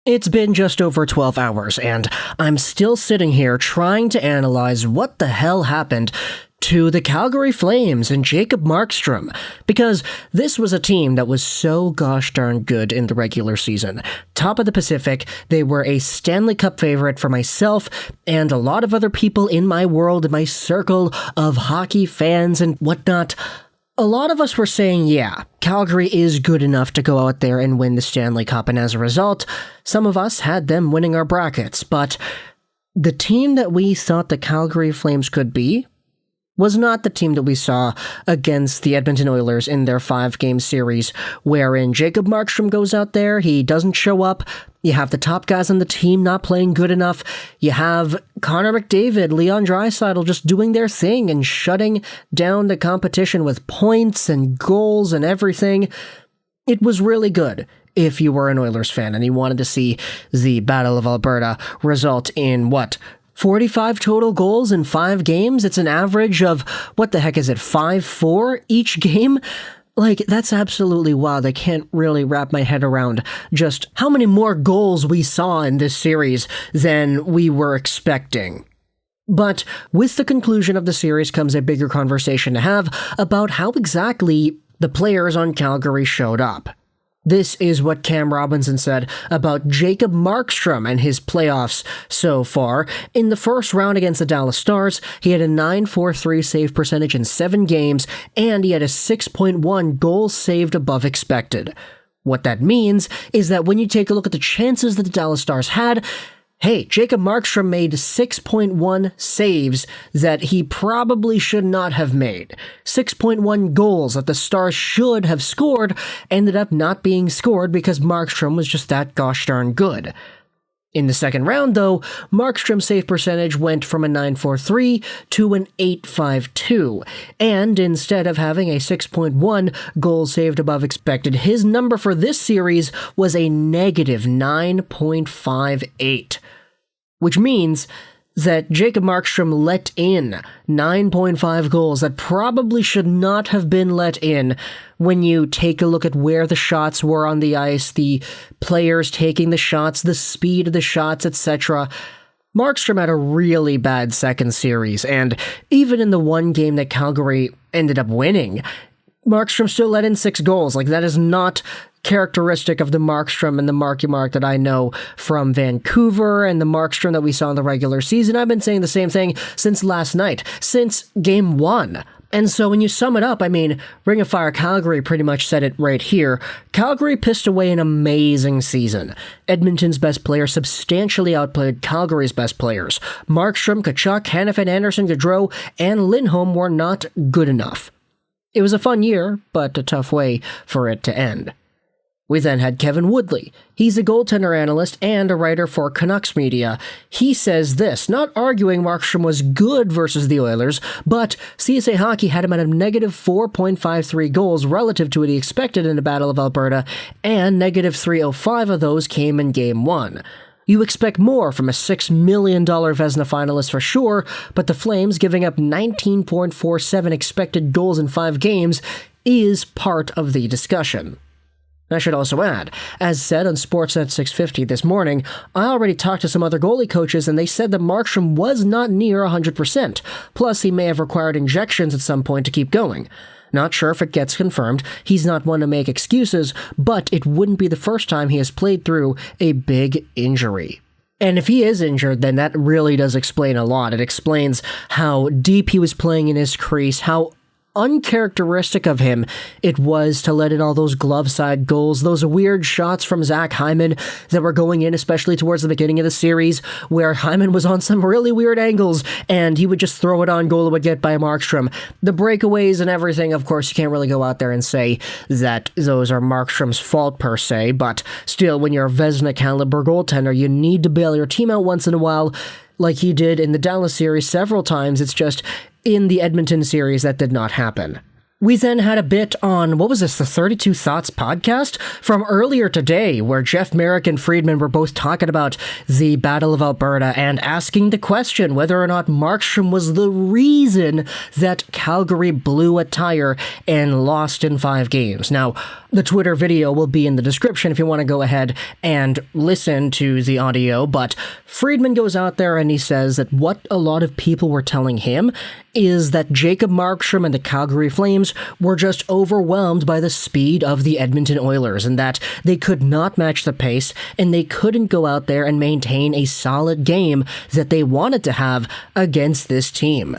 It's been just over 12 hours, and I'm still sitting here trying to analyze what the hell happened to the Calgary Flames and Jacob Markstrom, because this was a team that was so gosh darn good in the regular season. Top of the Pacific, they were a Stanley Cup favorite for myself and a lot of other people in my world, in my circle of hockey fans and whatnot. A lot of us were saying, yeah, Calgary is good enough to go out there and win the Stanley Cup, and as a result, some of us had them winning our brackets, but the team that we thought the Calgary Flames could be was not the team that we saw against the Edmonton Oilers in their 5-game series, wherein Jacob Markstrom goes out there, he doesn't show up, you have the top guys on the team not playing good enough, you have Connor McDavid, Leon Draisaitl just doing their thing and shutting down the competition with points and goals and everything. It was really good if you were an Oilers fan and you wanted to see the Battle of Alberta result in 45 total goals in 5 games? It's an average of, 5-4 each game? That's absolutely wild. I can't really wrap my head around just how many more goals we saw in this series than we were expecting. But with the conclusion of the series comes a bigger conversation to have about how exactly the players on Calgary showed up. This is what Cam Robinson said about Jacob Markstrom and his playoffs so far. In the first round against the Dallas Stars, he had a .943 save percentage in 7 games, and he had a 6.1 goals saved above expected. What that means is that when you take a look at the chances that the Dallas Stars had, hey, Jacob Markstrom made 6.1 saves that he probably should not have made. 6.1 goals that the Stars should have scored ended up not being scored because Markstrom was just that gosh darn good. In the second round, though, Markstrom's save percentage went from a .943 to an .852, and instead of having a 6.1 goals saved above expected, his number for this series was a negative -9.58, which means that Jacob Markstrom let in 9.5 goals that probably should not have been let in when you take a look at where the shots were on the ice, the players taking the shots, the speed of the shots, etc. Markstrom had a really bad second series, and even in the one game that Calgary ended up winning, Markstrom still let in 6 goals. That is not characteristic of the Markstrom and the Marky Mark that I know from Vancouver and the Markstrom that we saw in the regular season. I've been saying the same thing since last night, since Game 1. And so when you sum it up, Ring of Fire Calgary pretty much said it right here. Calgary pissed away an amazing season. Edmonton's best player substantially outplayed Calgary's best players. Markstrom, Tkachuk, Hanifin, Anderson, Gaudreau, and Lindholm were not good enough. It was a fun year, but a tough way for it to end. We then had Kevin Woodley. He's a goaltender analyst and a writer for Canucks media. He says this, not arguing Markstrom was good versus the Oilers, but CSA Hockey had him at a negative 4.53 goals relative to what he expected in the Battle of Alberta, and negative 305 of those came in Game 1. You expect more from a $6 million Vezina finalist for sure, but the Flames giving up 19.47 expected goals in 5 games is part of the discussion. I should also add, as said on Sportsnet 650 this morning, I already talked to some other goalie coaches and they said that Markstrom was not near 100%, plus he may have required injections at some point to keep going. Not sure if it gets confirmed, he's not one to make excuses, but it wouldn't be the first time he has played through a big injury. And if he is injured, then that really does explain a lot. It explains how deep he was playing in his crease, how uncharacteristic of him it was to let in all those glove side goals, those weird shots from Zach Hyman that were going in, especially towards the beginning of the series, where Hyman was on some really weird angles and he would just throw it on goal, it would get by Markstrom. The breakaways and everything, of course, you can't really go out there and say that those are Markstrom's fault per se, but still, when you're a Vezina caliber goaltender, you need to bail your team out once in a while, like he did in the Dallas series several times. It's just in the Edmonton series that did not happen. We then had a bit on, the 32 Thoughts podcast from earlier today, where Jeff Merrick and Friedman were both talking about the Battle of Alberta and asking the question whether or not Markstrom was the reason that Calgary blew a tire and lost in 5 games. Now, The Twitter video will be in the description if you want to go ahead and listen to the audio, but Friedman goes out there and he says that what a lot of people were telling him is that Jacob Markstrom and the Calgary Flames were just overwhelmed by the speed of the Edmonton Oilers and that they could not match the pace and they couldn't go out there and maintain a solid game that they wanted to have against this team.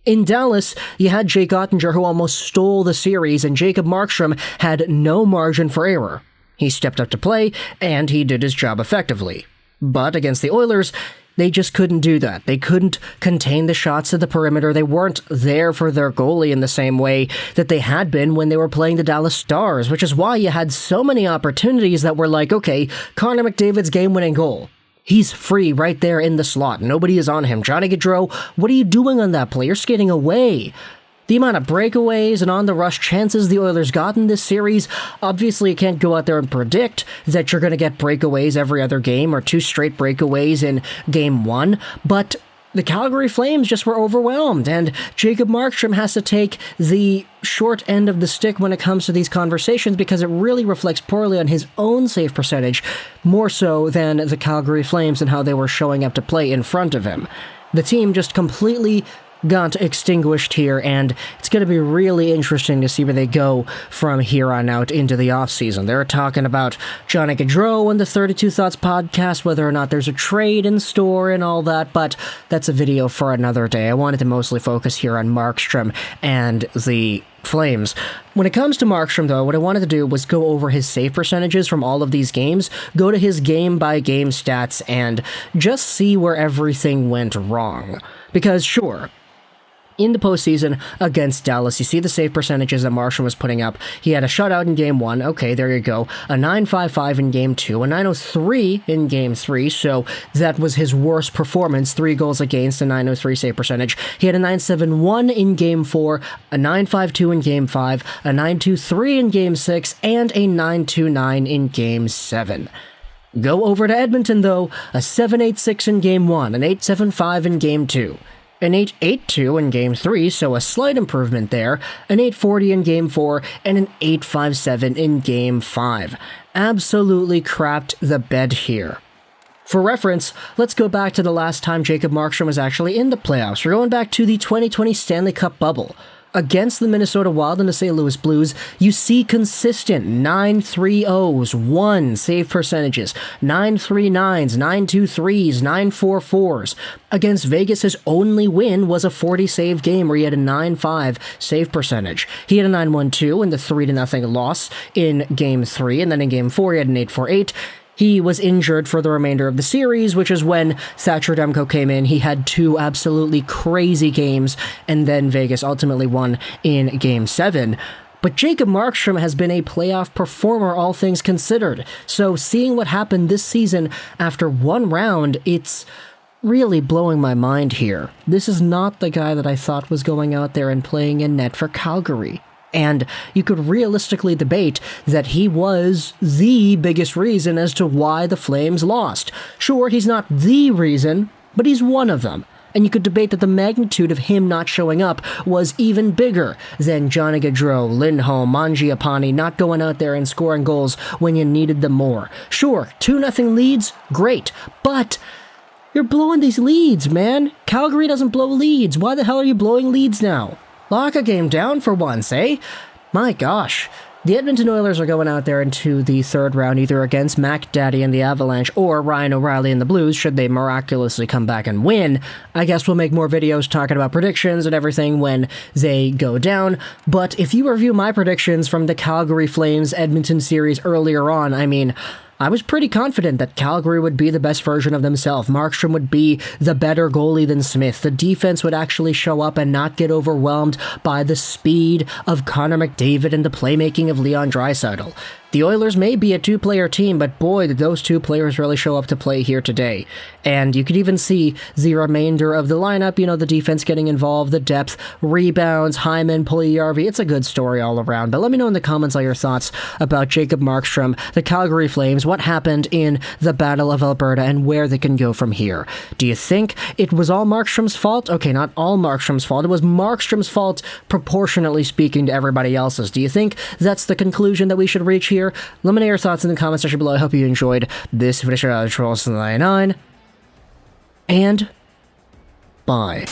In Dallas, you had Jake Oettinger who almost stole the series, and Jacob Markstrom had no margin for error. He stepped up to play, and he did his job effectively. But against the Oilers, they just couldn't do that. They couldn't contain the shots at the perimeter. They weren't there for their goalie in the same way that they had been when they were playing the Dallas Stars, which is why you had so many opportunities that were like, okay, Connor McDavid's game-winning goal. He's free right there in the slot. Nobody is on him. Johnny Gaudreau, what are you doing on that play? You're skating away. The amount of breakaways and on-the-rush chances the Oilers got in this series, obviously you can't go out there and predict that you're going to get breakaways every other game or 2 straight breakaways in Game 1, but the Calgary Flames just were overwhelmed, and Jacob Markstrom has to take the short end of the stick when it comes to these conversations because it really reflects poorly on his own save percentage, more so than the Calgary Flames and how they were showing up to play in front of him. The team just completely got extinguished here, and it's going to be really interesting to see where they go from here on out into the offseason. They're talking about Johnny Gaudreau and the 32 Thoughts podcast, whether or not there's a trade in store and all that, but that's a video for another day. I wanted to mostly focus here on Markstrom and the Flames. When it comes to Markstrom, though, what I wanted to do was go over his save percentages from all of these games, go to his game-by-game stats, and just see where everything went wrong. Because, sure, in the postseason against Dallas, you see the save percentages that Markstrom was putting up. He had a shutout in Game 1. Okay, there you go. A 9.55 in Game 2. A 9.03 in Game 3. So that was his worst performance. 3 goals against, a 9.03 save percentage. He had a 9.71 in Game 4. A 9.52 in Game 5. A 9.23 in Game 6. And a 9.29 in Game 7. Go over to Edmonton, though. A 7.86 in Game 1. An 8.75 in Game 2. An 8.82 in Game 3, so a slight improvement there, an 8.40 in Game 4, and an 8.57 in Game 5. Absolutely crapped the bed here. For reference, let's go back to the last time Jacob Markstrom was actually in the playoffs. We're going back to the 2020 Stanley Cup bubble. Against the Minnesota Wild and the St. Louis Blues, you see consistent 9.30s, 1 save percentages, 9.39s, 9.23s, 9.44s. Against Vegas, his only win was a 40-save game where he had a 9.5 save percentage. He had a 9.12 in the 3-0 loss in Game 3, and then in Game 4 he had an 8.48. He was injured for the remainder of the series, which is when Thatcher Demko came in. He had 2 absolutely crazy games, and then Vegas ultimately won in Game 7. But Jacob Markstrom has been a playoff performer, all things considered. So seeing what happened this season after 1 round, it's really blowing my mind here. This is not the guy that I thought was going out there and playing in net for Calgary. And you could realistically debate that he was the biggest reason as to why the Flames lost. Sure, he's not the reason, but he's one of them. And you could debate that the magnitude of him not showing up was even bigger than Johnny Gaudreau, Lindholm, Mangiapane not going out there and scoring goals when you needed them more. Sure, 2-0 leads, great, but you're blowing these leads, man. Calgary doesn't blow leads. Why the hell are you blowing leads now? Lock a game down for once, eh? My gosh. The Edmonton Oilers are going out there into the 3rd round either against Mac Daddy and the Avalanche or Ryan O'Reilly and the Blues should they miraculously come back and win. I guess we'll make more videos talking about predictions and everything when they go down, but if you review my predictions from the Calgary Flames Edmonton series earlier on, I mean, I was pretty confident that Calgary would be the best version of themselves. Markstrom would be the better goalie than Smith. The defense would actually show up and not get overwhelmed by the speed of Connor McDavid and the playmaking of Leon Draisaitl. The Oilers may be a 2-player team, but boy, did those 2 players really show up to play here today. And you could even see the remainder of the lineup, you know, the defense getting involved, the depth, rebounds, Hyman, Puljujärvi. It's a good story all around. But let me know in the comments all your thoughts about Jacob Markstrom, the Calgary Flames, what happened in the Battle of Alberta and where they can go from here. Do you think it was all Markstrom's fault? Okay, not all Markstrom's fault. It was Markstrom's fault proportionately speaking to everybody else's. Do you think that's the conclusion that we should reach here? Let me know your thoughts in the comment section below. I hope you enjoyed this video of Trolls 99. And bye.